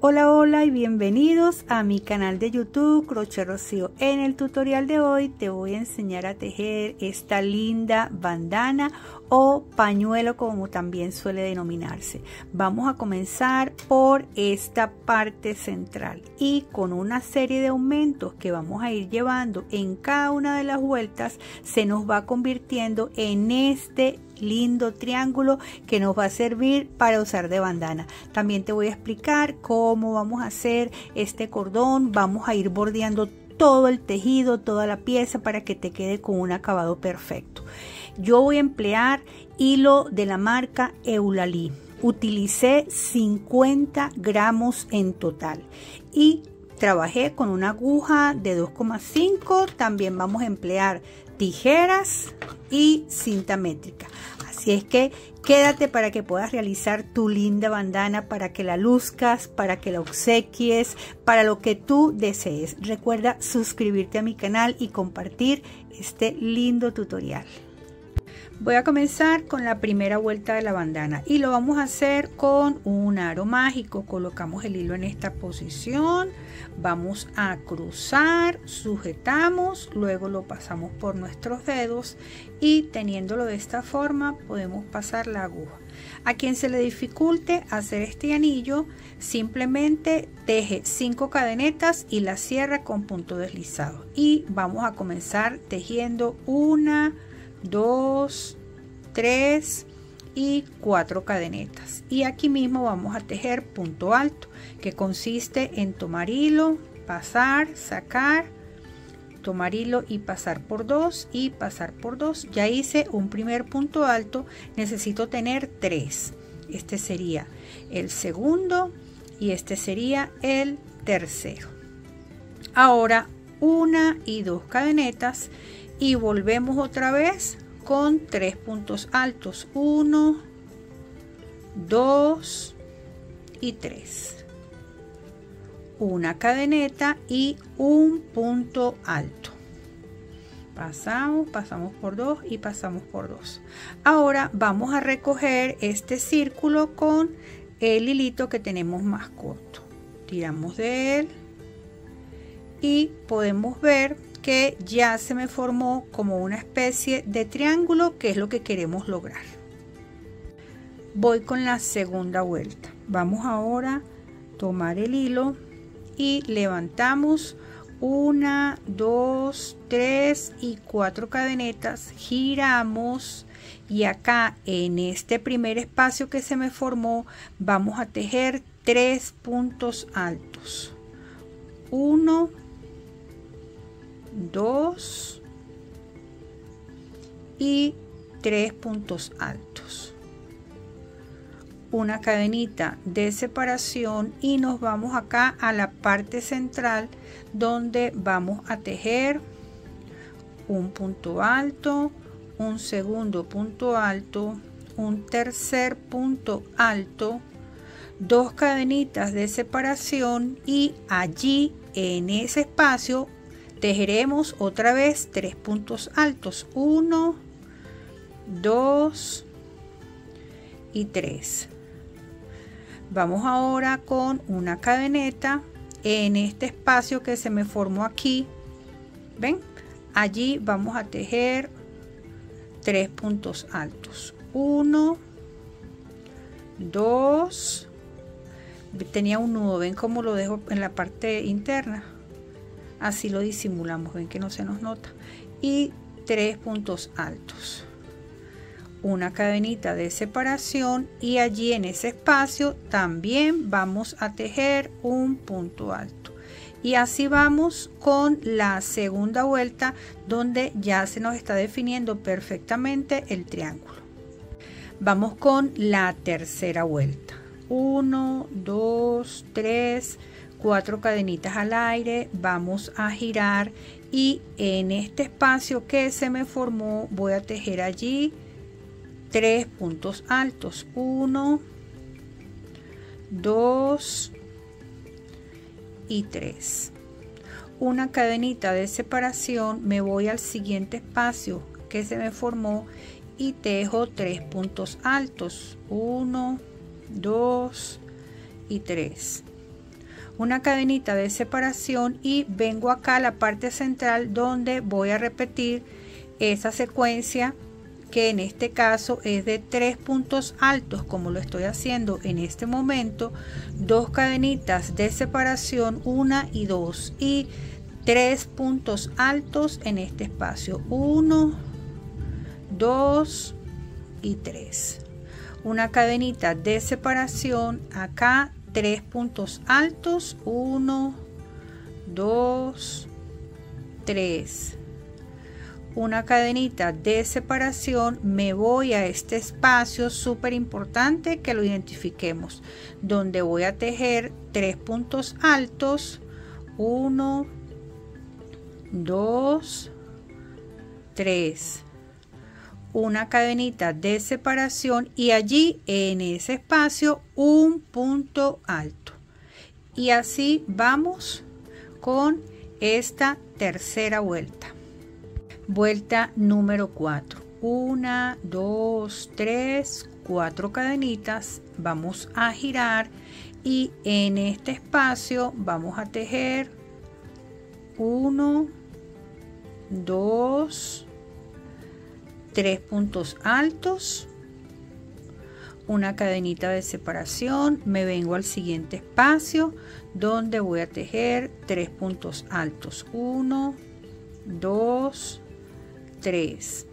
Hola, hola y bienvenidos a mi canal de YouTube Crochet Rocío. En el tutorial de hoy te voy a enseñar a tejer esta linda bandana o pañuelo, como también suele denominarse. Vamos a comenzar por esta parte central y con una serie de aumentos que vamos a ir llevando en cada una de las vueltas se nos va convirtiendo en este lindo triángulo que nos va a servir para usar de bandana. También te voy a explicar cómo vamos a hacer este cordón. Vamos a ir bordeando todo el tejido, toda la pieza, para que te quede con un acabado perfecto. Yo voy a emplear hilo de la marca Eulalie. Utilicé 50 gramos en total y trabajé con una aguja de 2,5. También vamos a emplear tijeras y cinta métrica. Así es que quédate para que puedas realizar tu linda bandana, para que la luzcas, para que la obsequies, para lo que tú desees. Recuerda suscribirte a mi canal y compartir este lindo tutorial. Voy a comenzar con la primera vuelta de la bandana y lo vamos a hacer con un aro mágico. Colocamos el hilo en esta posición, vamos a cruzar, sujetamos, luego lo pasamos por nuestros dedos y teniéndolo de esta forma podemos pasar la aguja. A quien se le dificulte hacer este anillo, simplemente teje 5 cadenetas y la cierra con punto deslizado y vamos a comenzar tejiendo 1, 2, 3 y 4 cadenetas, y aquí mismo vamos a tejer punto alto, que consiste en tomar hilo, pasar, sacar, tomar hilo y pasar por 2 y pasar por 2. Ya hice un primer punto alto, necesito tener 3. Este sería el segundo y este sería el tercero. Ahora 1 y 2 cadenetas y volvemos otra vez con 3 puntos altos, 1, 2 y 3. Una cadeneta y un punto alto. Pasamos por 2 y pasamos por 2. Ahora vamos a recoger este círculo con el hilito que tenemos más corto. Tiramos de él y podemos ver que ya se me formó como una especie de triángulo, que es lo que queremos lograr. Voy con la segunda vuelta. Vamos ahora a tomar el hilo y levantamos 1, 2, 3 y 4 cadenetas, giramos y acá en este primer espacio que se me formó vamos a tejer 3 puntos altos, 1, 2 y 3 puntos altos, una cadenita de separación y nos vamos acá a la parte central donde vamos a tejer un punto alto, un segundo punto alto, un tercer punto alto, 2 cadenitas de separación y allí en ese espacio tejeremos otra vez 3 puntos altos, 1, 2 y 3. Vamos ahora con una cadeneta en este espacio que se me formó aquí. ¿Ven? Allí vamos a tejer 3 puntos altos, 1, 2, tenía un nudo, ven cómo lo dejo en la parte interna. Así lo disimulamos, ven que no se nos nota, y 3 puntos altos, una cadenita de separación y allí en ese espacio también vamos a tejer un punto alto, y así vamos con la segunda vuelta donde ya se nos está definiendo perfectamente el triángulo. Vamos con la tercera vuelta, 1, 2, 3, 4 cadenitas al aire, vamos a girar y en este espacio que se me formó voy a tejer allí 3 puntos altos, 1, 2 y 3. Una cadenita de separación, me voy al siguiente espacio que se me formó y tejo 3 puntos altos, 1, 2 y 3. una cadenita de separación y vengo acá a la parte central donde voy a repetir esa secuencia, que en este caso es de 3 puntos altos, como lo estoy haciendo en este momento, 2 cadenitas de separación, 1 y 2, y 3 puntos altos en este espacio, 1, 2 y 3. Una cadenita de separación acá, 3 puntos altos, 1, 2, 3. Una cadenita de separación, me voy a este espacio, súper importante que lo identifiquemos, donde voy a tejer 3 puntos altos, 1, 2, 3. Una cadenita de separación y allí en ese espacio un punto alto, y así vamos con esta tercera vuelta. Vuelta número 4, 1, 2, 3, 4 cadenitas, vamos a girar y en este espacio vamos a tejer 1, 2, 3 puntos altos, una cadenita de separación, me vengo al siguiente espacio donde voy a tejer 3 puntos altos, 1, 2, 3,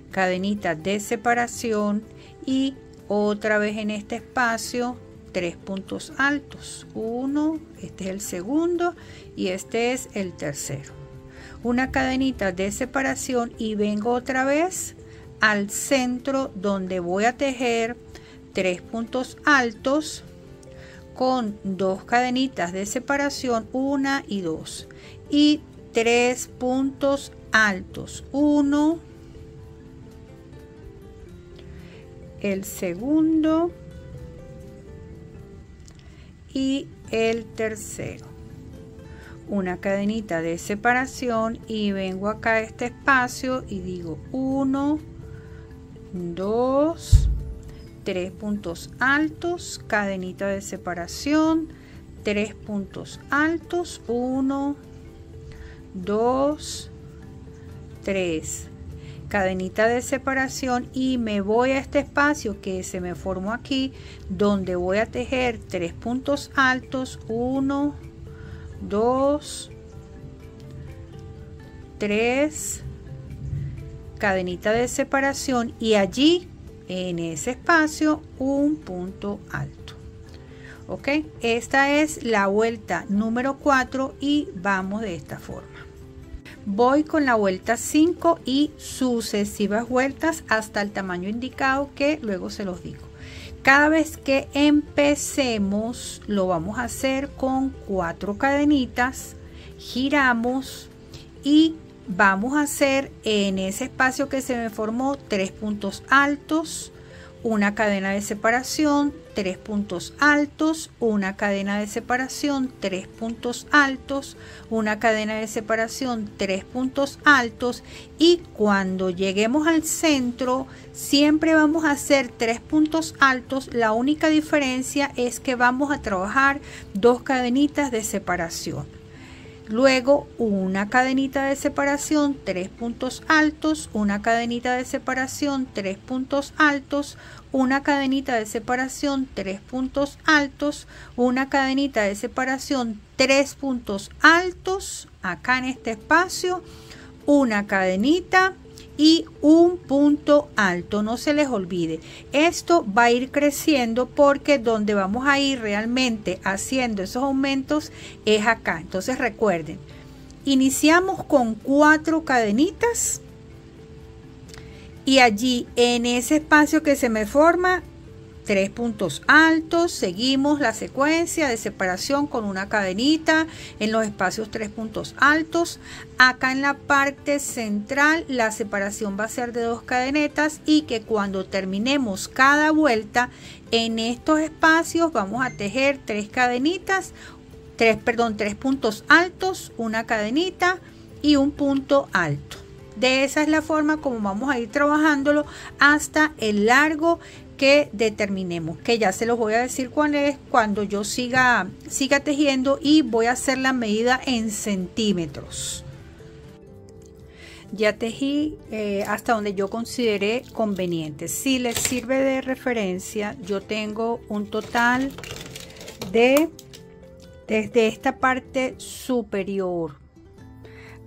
cadenita de separación y otra vez en este espacio 3 puntos altos, 1, este es el segundo y este es el tercero, una cadenita de separación y vengo otra vez al centro donde voy a tejer 3 puntos altos con 2 cadenitas de separación, 1 y 2, y 3 puntos altos, 1, el segundo y el tercero, una cadenita de separación y vengo acá a este espacio y digo 1, 2, 3 puntos altos, cadenita de separación, 3 puntos altos, 1, 2, 3, cadenita de separación y me voy a este espacio que se me formó aquí donde voy a tejer 3 puntos altos, 1, 2, 3, cadenita de separación y allí en ese espacio un punto alto. Ok, esta es la vuelta número 4 y vamos de esta forma. Voy con la vuelta 5 y sucesivas vueltas hasta el tamaño indicado que luego se los digo. Cada vez que empecemos lo vamos a hacer con 4 cadenitas, giramos y vamos a hacer en ese espacio que se me formó 3 puntos altos, una cadena de separación, 3 puntos altos, una cadena de separación, 3 puntos altos, una cadena de separación, 3 puntos altos, y cuando lleguemos al centro siempre vamos a hacer 3 puntos altos. La única diferencia es que vamos a trabajar 2 cadenitas de separación. Luego una cadenita de separación, 3 puntos altos, una cadenita de separación, 3 puntos altos, una cadenita de separación, 3 puntos altos, una cadenita de separación, 3 puntos altos, acá en este espacio, una cadenita y un punto alto. No se les olvide, esto va a ir creciendo porque donde vamos a ir realmente haciendo esos aumentos es acá. Entonces recuerden, iniciamos con 4 cadenitas y allí en ese espacio que se me forma 3 puntos altos, seguimos la secuencia de separación con una cadenita en los espacios 3 puntos altos. Acá en la parte central la separación va a ser de 2 cadenetas y que cuando terminemos cada vuelta en estos espacios vamos a tejer 3 cadenitas, 3 puntos altos, una cadenita y un punto alto. De esa es la forma como vamos a ir trabajándolo hasta el largo que determinemos, que ya se los voy a decir cuál es cuando yo siga tejiendo, y voy a hacer la medida en centímetros. Ya tejí hasta donde yo consideré conveniente. Si les sirve de referencia, yo tengo un total de, desde esta parte superior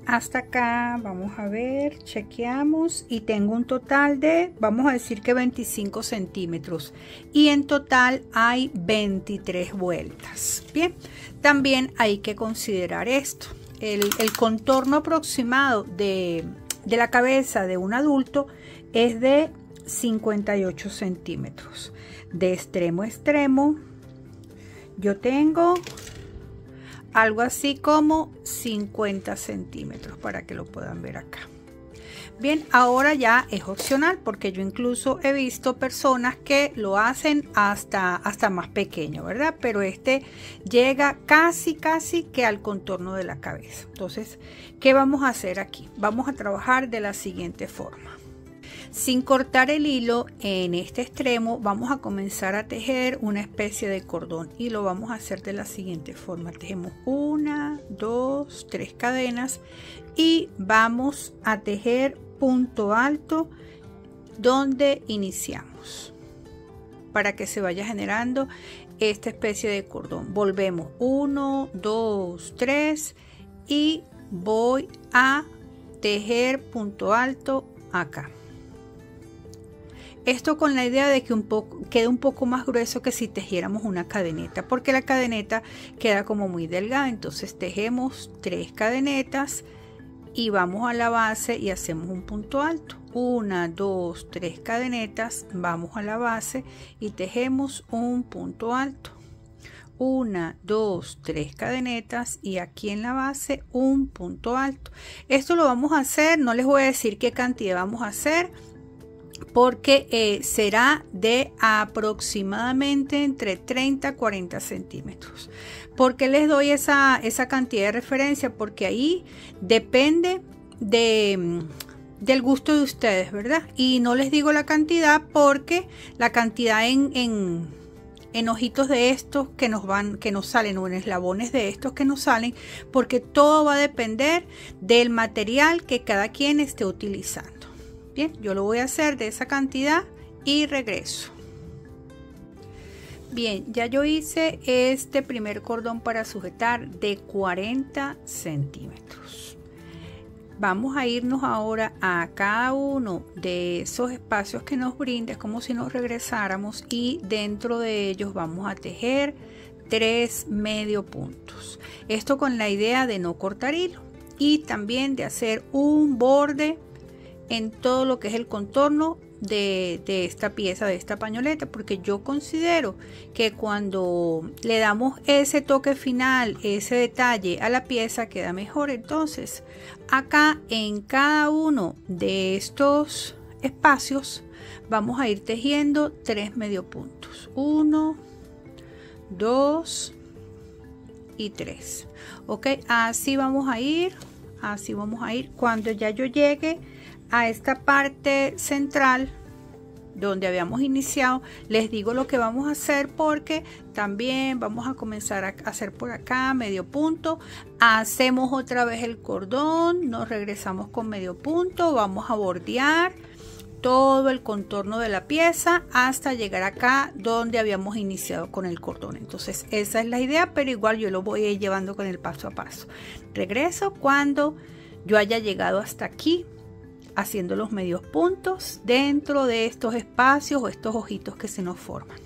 hasta acá, vamos a ver, chequeamos, y tengo un total de, vamos a decir que 25 centímetros, y en total hay 23 vueltas. Bien, también hay que considerar esto. El contorno aproximado de la cabeza de un adulto es de 58 centímetros. De extremo a extremo yo tengo algo así como 50 centímetros, para que lo puedan ver acá. Bien, ahora ya es opcional, porque yo incluso he visto personas que lo hacen hasta más pequeño, ¿verdad? Pero este llega casi que al contorno de la cabeza. Entonces, ¿qué vamos a hacer aquí? Vamos a trabajar de la siguiente forma. Sin cortar el hilo en este extremo, vamos a comenzar a tejer una especie de cordón, y lo vamos a hacer de la siguiente forma. Tejemos 1, 2, 3 cadenas y vamos a tejer punto alto donde iniciamos, para que se vaya generando esta especie de cordón. Volvemos 1, 2, 3 y voy a tejer punto alto acá. Esto con la idea de que quede un poco más grueso que si tejiéramos una cadeneta, porque la cadeneta queda como muy delgada. Entonces tejemos 3 cadenetas y vamos a la base y hacemos un punto alto. 1, 2, 3 cadenetas, vamos a la base y tejemos un punto alto. 1, 2, 3 cadenetas y aquí en la base un punto alto. Esto lo vamos a hacer, no les voy a decir qué cantidad vamos a hacer, porque será de aproximadamente entre 30 a 40 centímetros. ¿Por qué les doy esa cantidad de referencia? Porque ahí depende del gusto de ustedes, ¿verdad? Y no les digo la cantidad, porque la cantidad en ojitos de estos que nos salen, o en eslabones de estos que nos salen, porque todo va a depender del material que cada quien esté utilizando. Bien, yo lo voy a hacer de esa cantidad y regreso. Bien, ya yo hice este primer cordón para sujetar de 40 centímetros. Vamos a irnos ahora a cada uno de esos espacios que nos brinda, es como si nos regresáramos, y dentro de ellos vamos a tejer 3 medio puntos. Esto con la idea de no cortar hilo y también de hacer un borde en todo lo que es el contorno de esta pieza, de esta pañoleta, porque yo considero que cuando le damos ese toque final, ese detalle a la pieza, queda mejor. Entonces acá en cada uno de estos espacios vamos a ir tejiendo 3 medio puntos. 1, 2 y 3. Ok, así vamos a ir cuando ya yo llegue a esta parte central donde habíamos iniciado. Les digo lo que vamos a hacer, porque también vamos a comenzar a hacer por acá medio punto, hacemos otra vez el cordón, nos regresamos con medio punto, vamos a bordear todo el contorno de la pieza hasta llegar acá donde habíamos iniciado con el cordón. Entonces esa es la idea, pero igual yo lo voy a ir llevando con el paso a paso. Regreso cuando yo haya llegado hasta aquí, haciendo los medios puntos dentro de estos espacios o estos ojitos que se nos forman.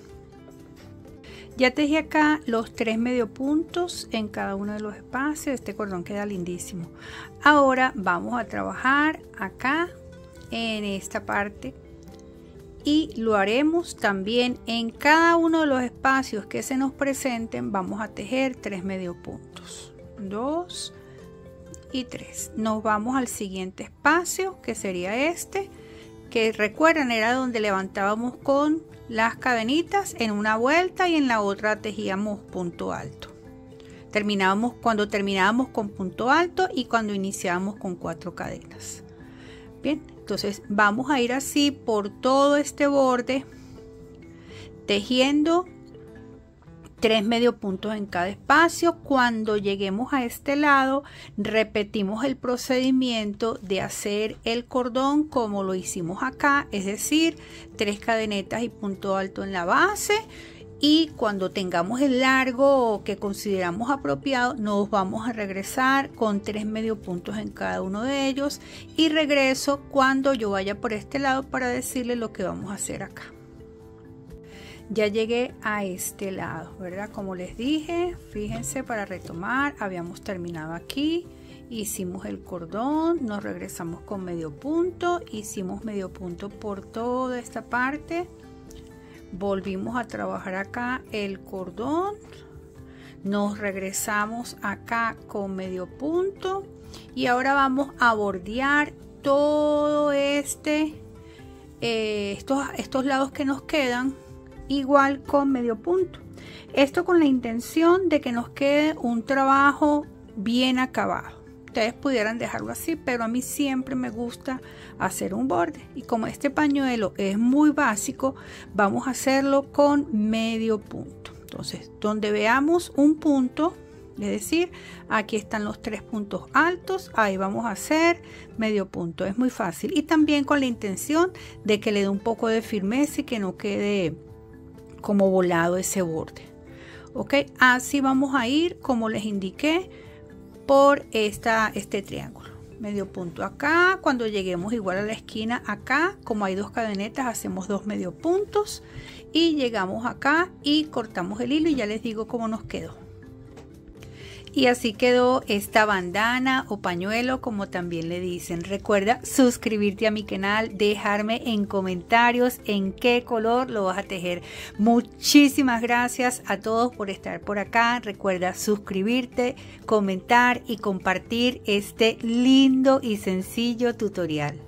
Ya tejí acá los 3 medio puntos en cada uno de los espacios. Este cordón queda lindísimo. Ahora vamos a trabajar acá en esta parte, y lo haremos también en cada uno de los espacios que se nos presenten. Vamos a tejer 3 medio puntos, 2 y 3. Nos vamos al siguiente espacio, que sería este, que recuerdan era donde levantábamos con las cadenitas en una vuelta y en la otra tejíamos punto alto. Cuando terminábamos con punto alto y cuando iniciábamos con 4 cadenas. Bien, entonces vamos a ir así por todo este borde tejiendo 3 medio puntos en cada espacio. Cuando lleguemos a este lado, repetimos el procedimiento de hacer el cordón como lo hicimos acá, es decir, 3 cadenetas y punto alto en la base. Y cuando tengamos el largo que consideramos apropiado, nos vamos a regresar con 3 medio puntos en cada uno de ellos, y regreso cuando yo vaya por este lado para decirles lo que vamos a hacer acá. Ya llegué a este lado, ¿verdad? Como les dije, fíjense, para retomar, habíamos terminado aquí, hicimos el cordón, nos regresamos con medio punto, hicimos medio punto por toda esta parte, volvimos a trabajar acá el cordón, nos regresamos acá con medio punto, y ahora vamos a bordear todo estos lados que nos quedan igual con medio punto. Esto con la intención de que nos quede un trabajo bien acabado. Ustedes pudieran dejarlo así, pero a mí siempre me gusta hacer un borde, y como este pañuelo es muy básico, vamos a hacerlo con medio punto. Entonces, donde veamos un punto, es decir, aquí están los 3 puntos altos, ahí vamos a hacer medio punto. Es muy fácil, y también con la intención de que le dé un poco de firmeza y que no quede como volado ese borde. Ok, así vamos a ir como les indiqué por este triángulo. Medio punto acá, cuando lleguemos igual a la esquina acá, como hay 2 cadenetas, hacemos 2 medio puntos y llegamos acá y cortamos el hilo, y ya les digo cómo nos quedó. Y así quedó esta bandana o pañuelo, como también le dicen. Recuerda suscribirte a mi canal, dejarme en comentarios en qué color lo vas a tejer. Muchísimas gracias a todos por estar por acá. Recuerda suscribirte, comentar y compartir este lindo y sencillo tutorial.